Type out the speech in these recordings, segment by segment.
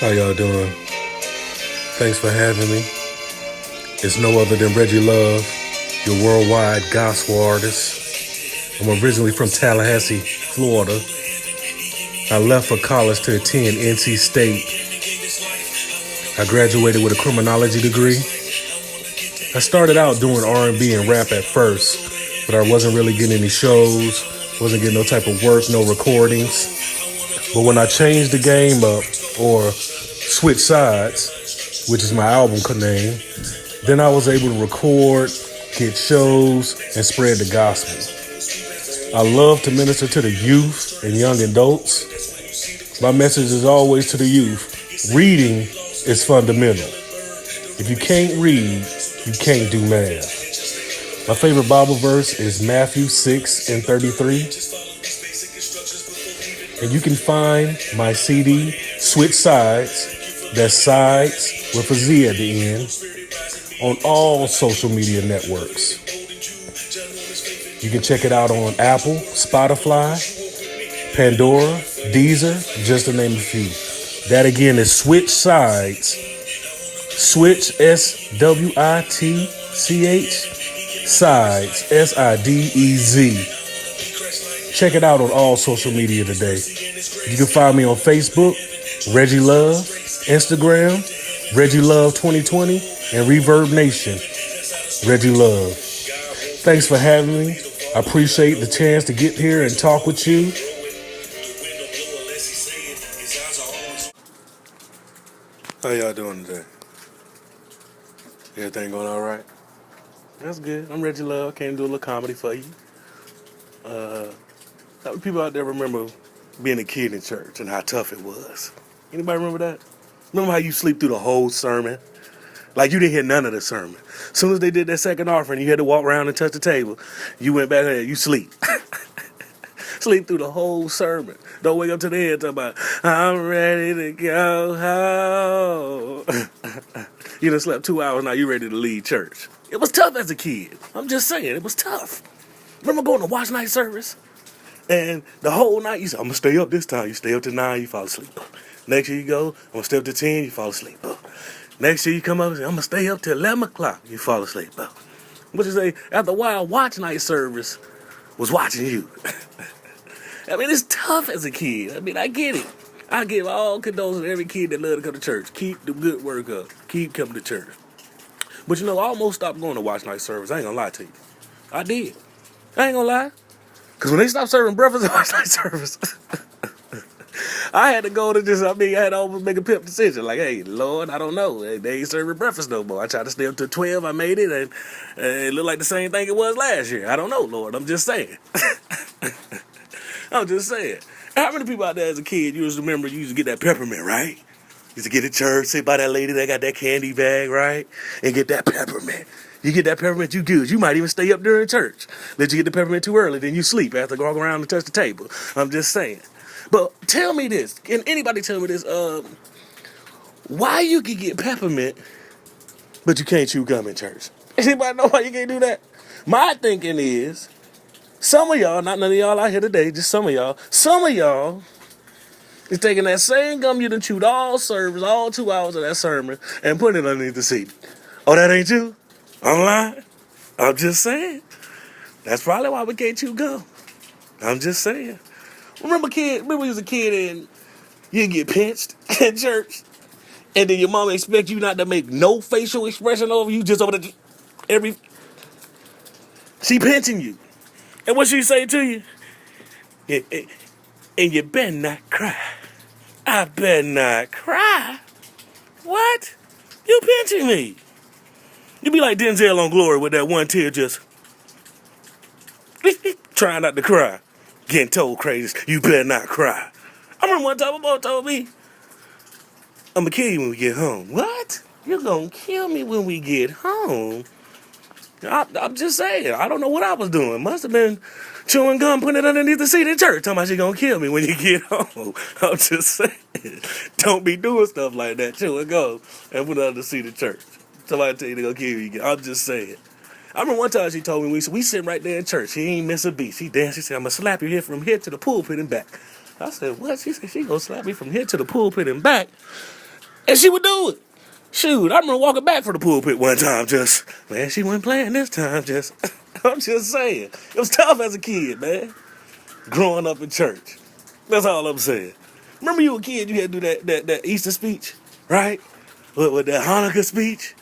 How y'all doing? Thanks for having me. It's no other than Reggie Love, your worldwide gospel artist. I'm originally from Tallahassee, Florida. I left for college to attend NC State. I graduated with a criminology degree. I started out doing R&B and rap at first, but I wasn't really getting any shows, wasn't getting no type of work, no recordings. But when I changed the game up, or switched sides, which is my album name, then I was able to record, get shows, and spread the gospel. I love to minister to the youth and young adults. My message is always to the youth. Reading is fundamental. If you can't read, you can't do math. My favorite Bible verse is Matthew 6:33. And you can find my CD, Switch Sides, that's sides with a Z at the end, on all social media networks. You can check it out on Apple, Spotify, Pandora, Deezer, just to name a few. That again is Switch Sides. Switch, SWITCH, Sides, SIDEZ. Check it out on all social media today. You can find me on Facebook, Reggie Love, Instagram, Reggie Love 2020, and Reverb Nation, Reggie Love. Thanks for having me. I appreciate the chance to get here and talk with you. How y'all doing today? Everything going all right? That's good. I'm Reggie Love. Came to do a little comedy for you. How many people out there remember being a kid in church and how tough it was? Anybody remember that? Remember how you sleep through the whole sermon? Like you didn't hear none of the sermon. As soon as they did that second offering, you had to walk around and touch the table. You went back there, you sleep. Sleep through the whole sermon. Don't wake up to the end talking about, I'm ready to go home. You done slept 2 hours, now you ready to leave church. It was tough as a kid. I'm just saying, it was tough. Remember going to watch night service? And the whole night, you said, I'm going to stay up this time. You stay up to 9, you fall asleep. Next year you go, I'm going to stay up to 10, you fall asleep. Next year you come up and say, I'm going to stay up till 11 o'clock, you fall asleep. But you say, after a while, watch night service was watching you. I mean, it's tough as a kid. I mean, I get it. I give all condolences to every kid that love to come to church. Keep the good work up. Keep coming to church. But I almost stopped going to watch night service. I ain't gonna lie to you. I did. I ain't gonna lie. Because when they stopped serving breakfast at watch night service, I had to go to I had to almost make a pimp decision. Like, hey, Lord, I don't know. They ain't serving breakfast no more. I tried to stay up to 12. I made it, and it looked like the same thing it was last year. I don't know, Lord. I'm just saying. I'm just saying. How many people out there as a kid, you just remember you used to get that peppermint, right? You used to get to church, sit by that lady that got that candy bag, right? And get that peppermint. You get that peppermint, you good. You might even stay up during church. Let you get the peppermint too early, then you sleep after going around and touch the table. I'm just saying. But tell me this. Can anybody tell me this? Why you can get peppermint, but you can't chew gum in church? Anybody know why you can't do that? My thinking is, some of y'all, not none of y'all out here today, just some of y'all is taking that same gum you done chewed all service, all 2 hours of that sermon, and putting it underneath the seat. Oh, that ain't you? I'm lying. I'm just saying. That's probably why we can't chew gum. I'm just saying. Remember when you was a kid and you get pinched in church, and then your mom expect you not to make no facial expression over you, just over she pinching you. And what she say to you? And you better not cry. I better not cry. What? You pinching me. You be like Denzel on Glory with that one tear just trying not to cry. Getting told crazy, you better not cry. I remember one time a boy told me, I'm gonna kill you when we get home. What? You're gonna kill me when we get home? I'm just saying, I don't know what I was doing. Must have been chewing gum, putting it underneath the seat in church. Talking about she gonna kill me when you get home. I'm just saying, don't be doing stuff like that, chewing gum and put it under the seat in church. Somebody tell you they gonna kill you. I'm just saying. I remember one time she told me, we sitting right there in church. She ain't miss a beat. She danced. She said, I'm gonna slap you here from here to the pulpit and back. I said, what? She said, she gonna slap me from here to the pulpit and back. And she would do it. Shoot, I remember walking back from the pulpit one time just, man, she wasn't playing this time, just, I'm just saying. It was tough as a kid, man, growing up in church. That's all I'm saying. Remember you were a kid, you had to do that Easter speech, right? With that Hanukkah speech,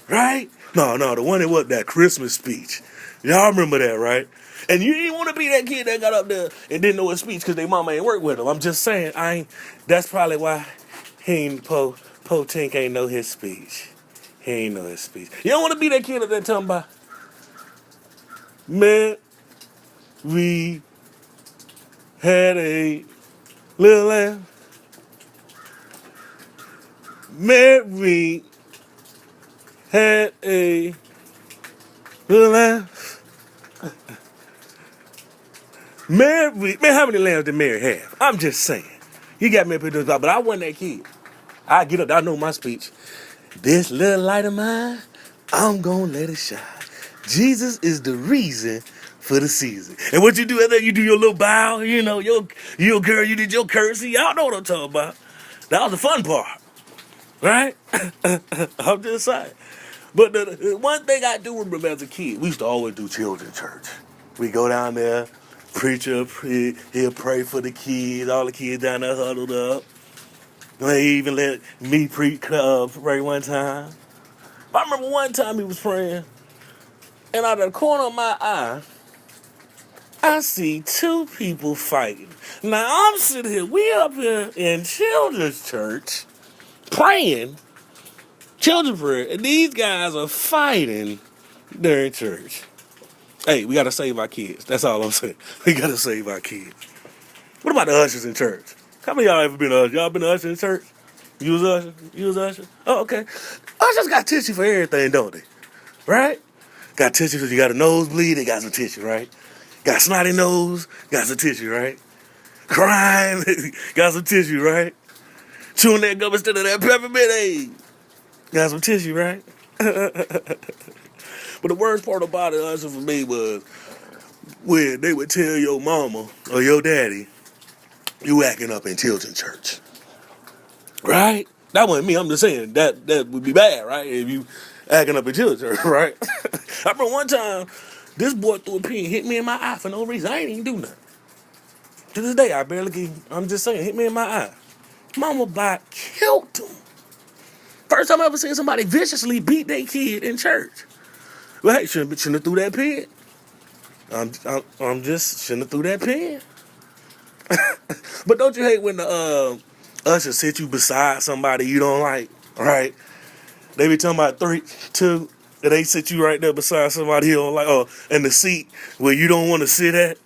right? No, the one that was that Christmas speech. Y'all remember that, right? And you didn't want to be that kid that got up there and didn't know his speech because their mama ain't work with him. I'm just saying, that's probably why he ain't, Po Tink ain't know his speech. He ain't know his speech. You don't want to be that kid up there talking about, man, we had a little lamb. Mary had a little lamb. Mary, man, how many lambs did Mary have? I'm just saying. You got me up here doing but I wasn't that kid. I get up, I know my speech. This little light of mine, I'm gonna let it shine. Jesus is the reason for the season. And what you do after you do your little bow, you know, your girl, you did your curtsy. Y'all know what I'm talking about. That was the fun part, right? I'm just saying. But the one thing I do remember as a kid, we used to always do children's church. We go down there, preacher, he'll pray for the kids, all the kids down there huddled up. They even let me pray one time. But I remember one time he was praying, and out of the corner of my eye, I see two people fighting. Now I'm sitting here, we up here in children's church, praying, children's prayer, and these guys are fighting during church. Hey, we gotta save our kids. That's all I'm saying. We gotta save our kids. What about the ushers in church? How many of y'all ever been ushers? Y'all been an usher in church? You was usher? You was usher? Oh, okay. Ushers got tissue for everything, don't they? Right? Got tissue because you got a nosebleed, they got some tissue, right? Got snotty nose, got some tissue, right? Crying, got some tissue, right? Chewing that gum instead of that peppermint, hey, got some tissue, right? But the worst part about it, usher, for me was when they would tell your mama or your daddy, you acting up in children's church. Right? That wasn't me. I'm just saying that would be bad, right? If you acting up in children's church, right? I remember one time, this boy threw a pin, hit me in my eye for no reason. I ain't even do nothing. To this day, I'm just saying, hit me in my eye. Mama Bot killed him. First time I ever seen somebody viciously beat their kid in church. Well, hey, shouldn't have threw that pin. I'm just shouldn't have threw that pin. But don't you hate when the usher sit you beside somebody you don't like, right? They be talking about 3, 2, and they sit you right there beside somebody you don't like, or in the seat where you don't want to sit at.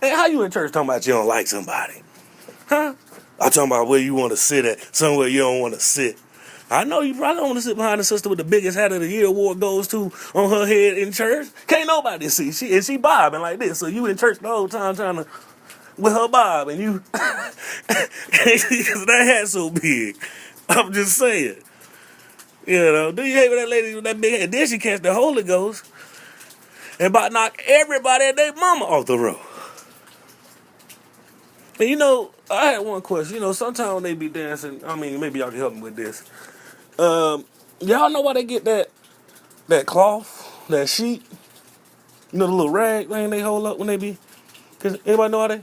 Hey, how you in church talking about you don't like somebody? Huh? I'm talking about where you want to sit at, somewhere you don't want to sit. I know you probably don't want to sit behind the sister with the biggest hat of the year award goes to on her head in church. Can't nobody see. She bobbing like this. So you in church the whole time trying to with her bob and you can't see because that hat's so big. I'm just saying. You know, do you hate when that lady with that big head? Then she catch the Holy Ghost and about knock everybody and their mama off the road. And you know, I had one question. You know, sometimes when they be dancing, I mean, maybe y'all can help me with this. Y'all know why they get that cloth, that sheet? You know, the little rag thing they hold up when they be? Cause anybody know how they?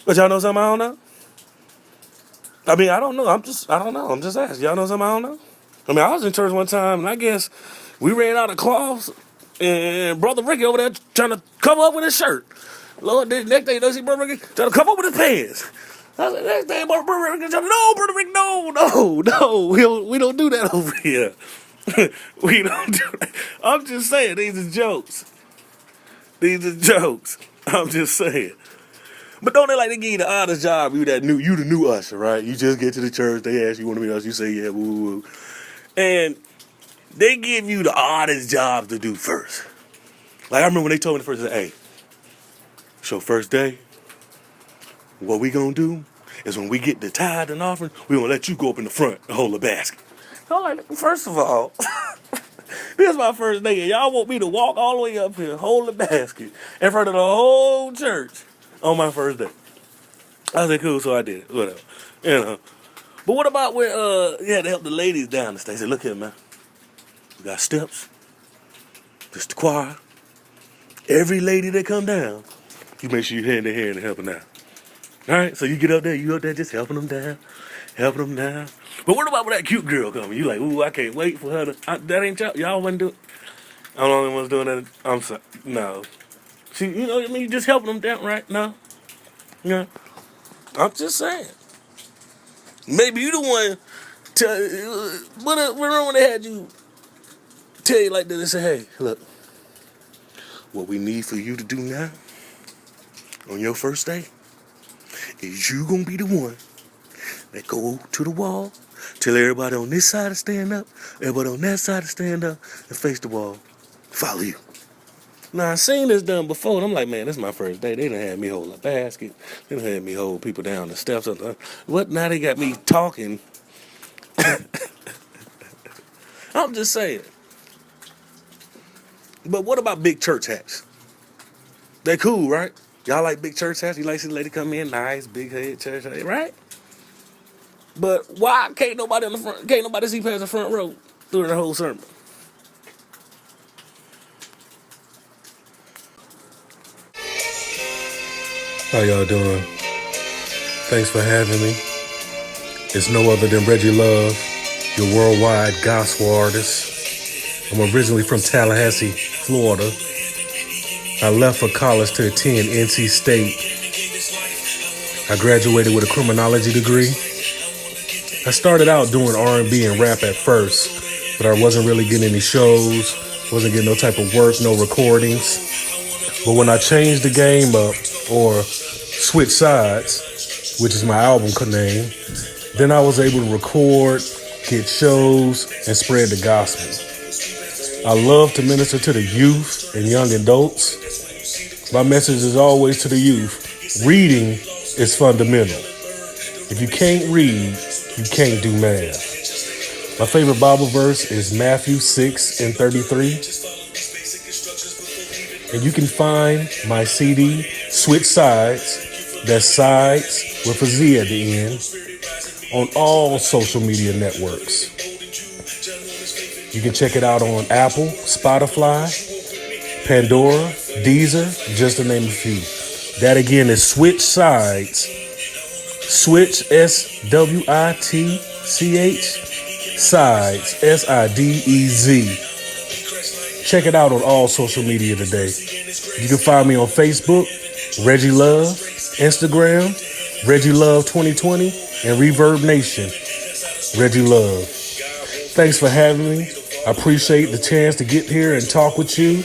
But y'all know something I don't know? I mean, I don't know. I don't know. I'm just asking. Y'all know something I don't know? I mean, I was in church one time, and I guess we ran out of cloths, and Brother Ricky over there trying to cover up with his shirt. Lord, the next thing you know, see Brother Ricky trying to cover up with his pants. I said, next thing, Brother Ricky trying to, no, Brother Ricky, no, we don't do that over here. We don't do that. I'm just saying, these are jokes. These are jokes. I'm just saying. But don't they like to give you the honest job? You the new usher, right? You just get to the church, they ask you want to be usher, you say yeah, woo woo. And they give you the hardest job to do first. Like I remember when they told me the first day, hey, so first day, what we gonna do is when we get the tithe and offering, we gonna let you go up in the front and hold the basket. So I'm like, first of all, this is my first day, and y'all want me to walk all the way up here, hold the basket in front of the whole church on my first day. I said, cool, so I did it, whatever. You know. But what about when you had to help the ladies down the stage? Say, look here, man. We got steps. Just the choir. Every lady that come down, you make sure you hand in hand and helping out. All right, so you get up there, just helping them down, helping them down. But what about when that cute girl coming? You like, ooh, I can't wait for her to. That ain't y'all wasn't doing. I'm the only ones doing that. I'm sorry. No. See, you know what I mean? You just helping them down, right? No. Yeah. I'm just saying. Maybe you the one. Remember when they had you tell you like this? They say, hey, look, what we need for you to do now on your first day is you gonna be the one that go to the wall, tell everybody on this side to stand up, everybody on that side to stand up, and face the wall. Follow you. Now, I seen this done before, and I'm like, man, this is my first day. They done had me hold a basket. They done had me hold people down the steps. What? Now they got me talking. I'm just saying. But what about big church hats? They cool, right? Y'all like big church hats? You like to see the lady come in, nice, big head church hat, right? But why can't nobody see past the front row through the whole sermon? How y'all doing? Thanks for having me. It's no other than Reggie Love, your worldwide gospel artist. I'm originally from Tallahassee, Florida. I left for college to attend NC State. I graduated with a criminology degree. I started out doing R&B and rap at first, but I wasn't really getting any shows, wasn't getting no type of work, no recordings. But when I changed the game up, or switched sides, which is my album name, then I was able to record, get shows, and spread the gospel. I love to minister to the youth and young adults. My message is always to the youth. Reading is fundamental. If you can't read, you can't do math. My favorite Bible verse is Matthew 6:33. And you can find my CD, Switch Sides, that's sides with a Z at the end, on all social media networks. You can check it out on Apple, Spotify, Pandora, Deezer, just to name a few. That again is Switch Sides. Switch, SWITCH, Sides, SIDEZ. Check it out on all social media today. You can find me on Facebook, Reggie Love, Instagram, Reggie Love 2020, and Reverb Nation, Reggie Love. Thanks for having me. I appreciate the chance to get here and talk with you.